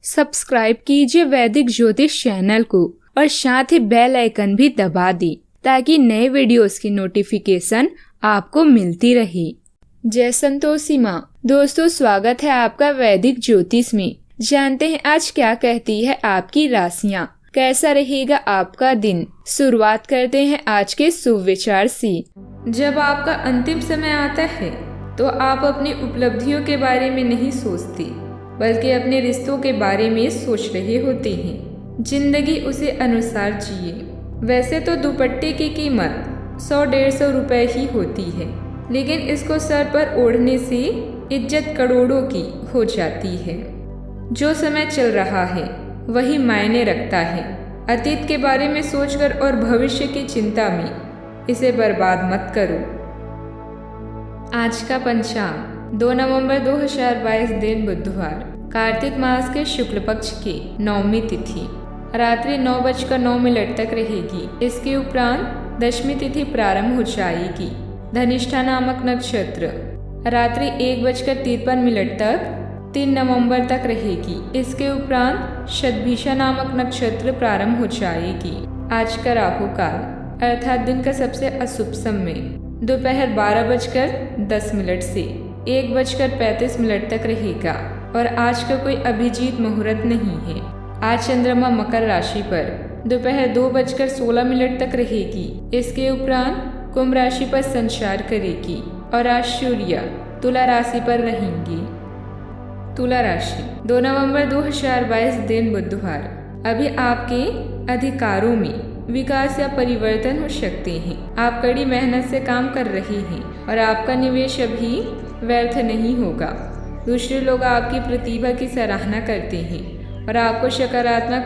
Subscribe कीजिए वैदिक ज्योतिष चैनल को और साथ ही बेल आइकन भी दबा दी ताकि नए वीडियोस की नोटिफिकेशन आपको मिलती रहे। जय संतोषी माँ। दोस्तों, स्वागत है आपका वैदिक ज्योतिष में। जानते हैं आज क्या कहती है आपकी राशियाँ, कैसा रहेगा आपका दिन। शुरुआत करते हैं आज के शुभ विचार से। जब आपका अंतिम समय आता है तो आप अपनी उपलब्धियों के बारे में नहीं सोचते बल्कि अपने रिश्तों के बारे में सोच रहे होते हैं। जिंदगी उसे अनुसार जिए। वैसे तो दुपट्टे की कीमत 100-150 रुपए ही होती है, लेकिन इसको सर पर ओढ़ने से इज्जत करोड़ों की हो जाती है। जो समय चल रहा है वही मायने रखता है। अतीत के बारे में सोचकर और भविष्य की चिंता में इसे बर्बाद मत करो। आज का पंचांग 2 नवंबर 2022 दिन बुधवार, कार्तिक मास के शुक्ल पक्ष की 9वीं तिथि रात्रि 9:09 तक रहेगी। इसके उपरांत दशमी तिथि प्रारंभ हो जाएगी। धनिष्ठा नामक नक्षत्र रात्रि 1:53 तक 3 नवंबर तक रहेगी। इसके उपरांत शतभिषा नामक नक्षत्र प्रारंभ हो जाएगी। आज का राहु काल अर्थात दिन का सबसे अशुभ समय दोपहर 12:10 से 1:35 तक रहेगा और आज का कोई अभिजीत मुहूर्त नहीं है। आज चंद्रमा मकर राशि पर दोपहर 2:16 तक रहेगी। इसके उपरांत कुंभ राशि पर संचार करेगी और आज सूर्य तुला राशि पर रहेंगी। तुला राशि 2 नवंबर 2022 दिन बुधवार। अभी आपके अधिकारों में विकास या परिवर्तन हो सकते हैं। आप कड़ी मेहनत से काम कर रहे हैं और आपका निवेश अभी व्यर्थ नहीं होगा। दूसरे लोग आपकी प्रतिभा की सराहना करते हैं और आपको सकारात्मक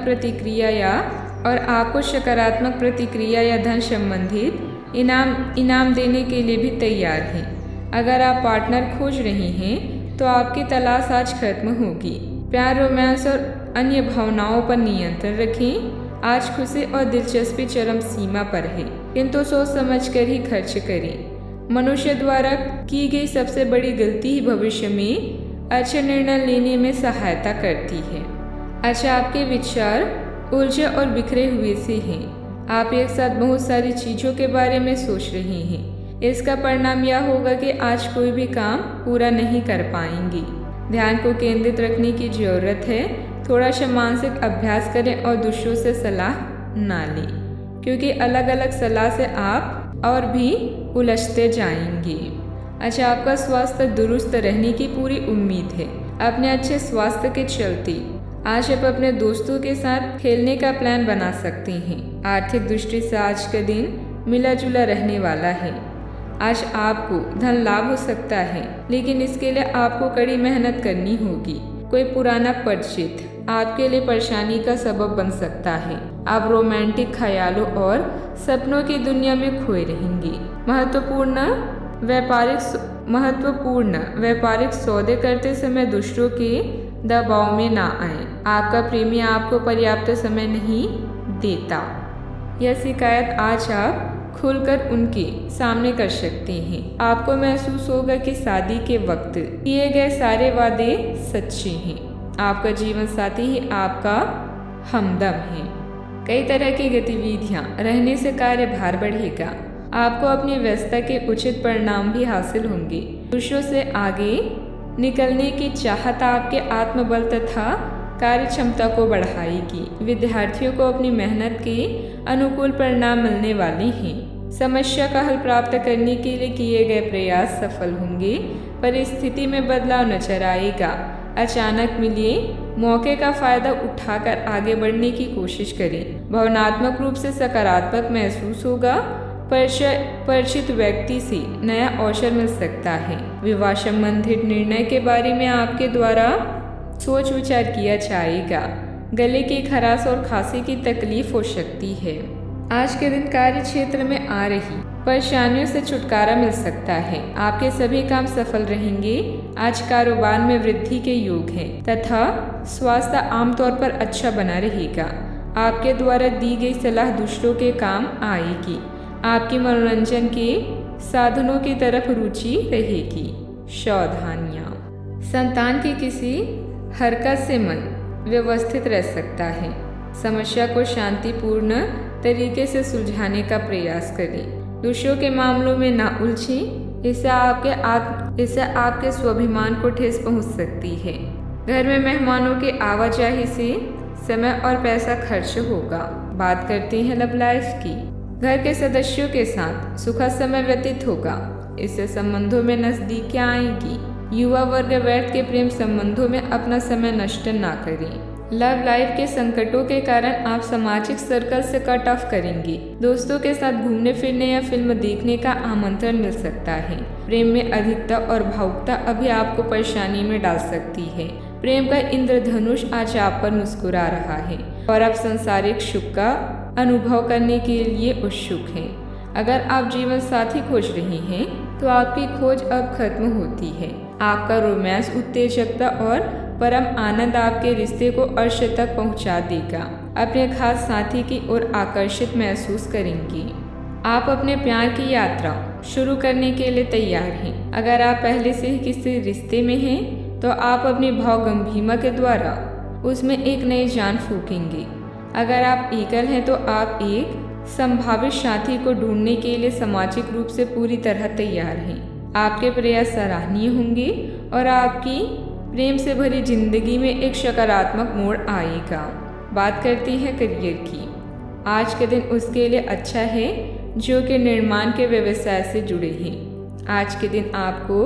प्रतिक्रिया या धन संबंधित इनाम देने के लिए भी तैयार हैं। अगर आप पार्टनर खोज रहे हैं तो आपकी तलाश आज खत्म होगी। प्यार, रोमांस और अन्य भावनाओं पर नियंत्रण रखें। आज खुशी और दिलचस्पी चरम सीमा पर है, किंतु सोच समझ कर ही खर्च करें। मनुष्य द्वारा की गई सबसे बड़ी गलती ही भविष्य में अच्छे निर्णय लेने में सहायता करती है। अच्छा, आपके विचार उलझे और बिखरे हुए से हैं। आप एक साथ बहुत सारी चीजों के बारे में सोच रहे हैं। इसका परिणाम यह होगा कि आज कोई भी काम पूरा नहीं कर पाएंगे। ध्यान को केंद्रित रखने की जरूरत है। थोड़ा सा मानसिक अभ्यास करें और दूसरों से सलाह ना लें, क्योंकि अलग अलग सलाह से आप और भी उलझते जाएंगे। अच्छा, आपका स्वास्थ्य दुरुस्त रहने की पूरी उम्मीद है। अपने अच्छे स्वास्थ्य के चलते आज आप अपने दोस्तों के साथ खेलने का प्लान बना सकते हैं। आर्थिक दृष्टि से आज का दिन मिला जुला रहने वाला है। आज आपको धन लाभ हो सकता है, लेकिन इसके लिए आपको कड़ी मेहनत करनी होगी। कोई पुराना परिचित आपके लिए परेशानी का सबब बन सकता है। आप रोमांटिक ख्यालों और सपनों की दुनिया में खोए रहेंगे। महत्वपूर्ण व्यापारिक सौदे करते समय दूसरों के दबाव में ना आए। आपका प्रेमी आपको पर्याप्त समय नहीं देता। यह शिकायत आज आप खुलकर उनके सामने कर सकते हैं। आपको महसूस होगा कि शादी के वक्त किए गए सारे वादे सच्चे हैं। आपका जीवन साथी ही आपका हमदम है। कई तरह की गतिविधियां रहने से कार्यभार बढ़ेगा। आपको अपनी व्यस्तता के उचित परिणाम भी हासिल होंगे। दूसरों से आगे निकलने की चाहत आपके आत्मबल तथा कार्य क्षमता को बढ़ाएगी। विद्यार्थियों को अपनी मेहनत के अनुकूल परिणाम मिलने वाले हैं। समस्या का हल प्राप्त करने के लिए किए गए प्रयास सफल होंगे। परिस्थिति में बदलाव नजर आएगा। अचानक मिले मौके का फायदा उठाकर आगे बढ़ने की कोशिश करें। भावनात्मक रूप से सकारात्मक महसूस होगा। परिचित व्यक्ति से नया अवसर मिल सकता है। विवाह संबंधित निर्णय के बारे में आपके द्वारा सोच विचार किया जाएगा। गले की खराश और खांसी की तकलीफ हो सकती है। आज के दिन कार्य क्षेत्र में आ रही परेशानियों से छुटकारा मिल सकता है। आपके सभी काम सफल रहेंगे। आज कारोबार में वृद्धि के योग हैं तथा स्वास्थ्य आमतौर पर अच्छा बना रहेगा। आपके द्वारा दी गई सलाह दूसरों के काम आएगी। आपकी मनोरंजन के साधनों की तरफ रुचि रहेगी। सावधानियाँ, संतान की किसी हरकत से मन व्यवस्थित रह सकता है। समस्या को शांतिपूर्ण तरीके से सुलझाने का प्रयास करें। दूसरों के मामलों में ना उलझें, इससे आपके स्वाभिमान को ठेस पहुंच सकती है। घर में मेहमानों की आवाजाही से समय और पैसा खर्च होगा। बात करते हैं लव लाइफ की। घर के सदस्यों के साथ सुखद समय व्यतीत होगा, इससे संबंधों में नजदीकियां आएगी। युवा वर्ग व्यर्थ के प्रेम संबंधों में अपना समय नष्ट ना करें। लव लाइफ के संकटों के कारण आप सामाजिक सर्कल से कट ऑफ करेंगे। दोस्तों के साथ घूमने फिरने या फिल्म देखने का आमंत्रण मिल सकता है। प्रेम में अधिकता और भावुकता अभी आपको परेशानी में डाल सकती है। प्रेम का इंद्रधनुष आज आप पर मुस्कुरा रहा है और आप सांसारिक सुख का अनुभव करने के लिए उत्सुक हैं। अगर आप जीवन साथी खोज रही हैं, तो आपकी खोज अब खत्म होती है। आपका रोमांस उत्तेजकता और परम आनंद आपके रिश्ते को अर्श तक पहुंचा देगा। अपने खास साथी की ओर आकर्षित महसूस करेंगी। आप अपने प्यार की यात्रा शुरू करने के लिए तैयार हैं। अगर आप पहले से ही किसी रिश्ते में हैं, तो आप अपनी भाव गंभीरता के द्वारा उसमें एक नई जान फूकेंगे। अगर आप एकल हैं, तो आप एक संभावित साथी को ढूंढने के लिए सामाजिक रूप से पूरी तरह तैयार हैं। आपके प्रयास सराहनीय होंगे और आपकी प्रेम से भरी जिंदगी में एक सकारात्मक मोड़ आएगा। बात करती हैं करियर की। आज के दिन उसके लिए अच्छा है जो कि निर्माण के व्यवसाय से जुड़े हैं। आज के दिन आपको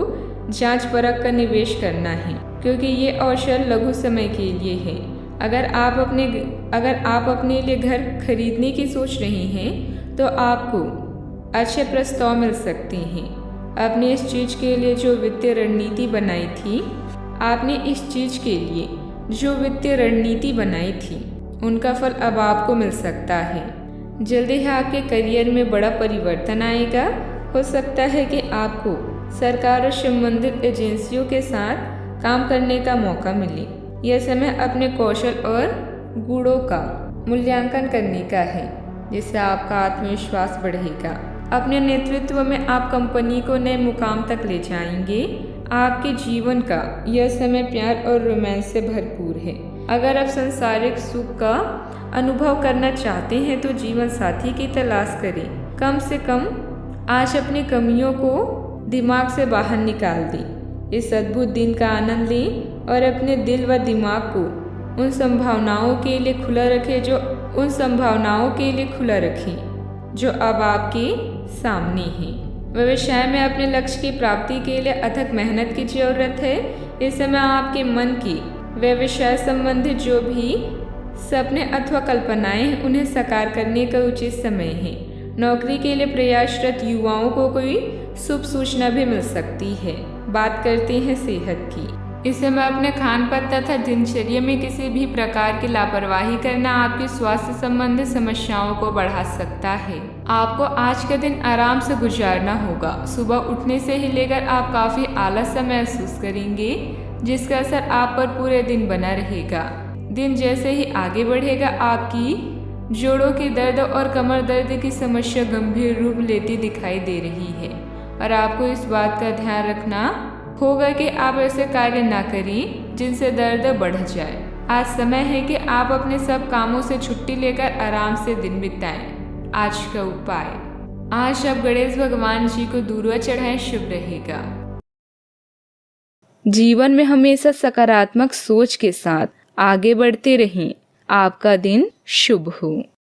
जांच परख का निवेश करना है, क्योंकि ये अवसर लघु समय के लिए है। अगर आप अपने लिए घर खरीदने की सोच रही हैं, तो आपको अच्छे प्रस्ताव मिल सकते हैं। आपने इस चीज़ के लिए जो वित्तीय रणनीति बनाई थी उनका फल अब आपको मिल सकता है। जल्दी ही आपके करियर में बड़ा परिवर्तन आएगा। हो सकता है कि आपको सरकार और संबंधित एजेंसियों के साथ काम करने का मौका मिले। यह समय अपने कौशल और गुणों का मूल्यांकन करने का है, जिससे आपका आत्मविश्वास बढ़ेगा। अपने नेतृत्व में आप कंपनी को नए मुकाम तक ले जाएंगे। आपके जीवन का यह समय प्यार और रोमांस से भरपूर है। अगर आप सांसारिक सुख का अनुभव करना चाहते हैं, तो जीवन साथी की तलाश करें। कम से कम आज अपनी कमियों को दिमाग से बाहर निकाल दें। इस अद्भुत दिन का आनंद लें और अपने दिल व दिमाग को उन संभावनाओं के लिए खुला रखें जो अब आपके सामने हैं। व्यवसाय में अपने लक्ष्य की प्राप्ति के लिए अथक मेहनत की जरूरत है। इस समय आपके मन की व्यवसाय संबंधित जो भी सपने अथवा कल्पनाएं हैं, उन्हें साकार करने का उचित समय है। नौकरी के लिए प्रयासरत युवाओं को कोई शुभ सूचना भी मिल सकती है। बात करते हैं सेहत की। इस समय अपने खान पान तथा दिनचर्या में किसी भी प्रकार की लापरवाही करना आपकी स्वास्थ्य संबंधी समस्याओं को बढ़ा सकता है। आपको आज का दिन आराम से गुजारना होगा। सुबह उठने से ही लेकर आप काफी आलस सा महसूस करेंगे, जिसका असर आप पर पूरे दिन बना रहेगा। दिन जैसे ही आगे बढ़ेगा, आपकी जोड़ों की दर्द और कमर दर्द की समस्या गंभीर रूप लेती दिखाई दे रही है और आपको इस बात का ध्यान रखना होगा कि आप ऐसे कार्य ना करें जिनसे दर्द बढ़ जाए। आज समय है कि आप अपने सब कामों से छुट्टी लेकर आराम से दिन बिताएं। आज का उपाय, आज आप गणेश भगवान जी को दूर्वा चढ़ाएं, शुभ रहेगा। जीवन में हमेशा सकारात्मक सोच के साथ आगे बढ़ते रहें। आपका दिन शुभ हो।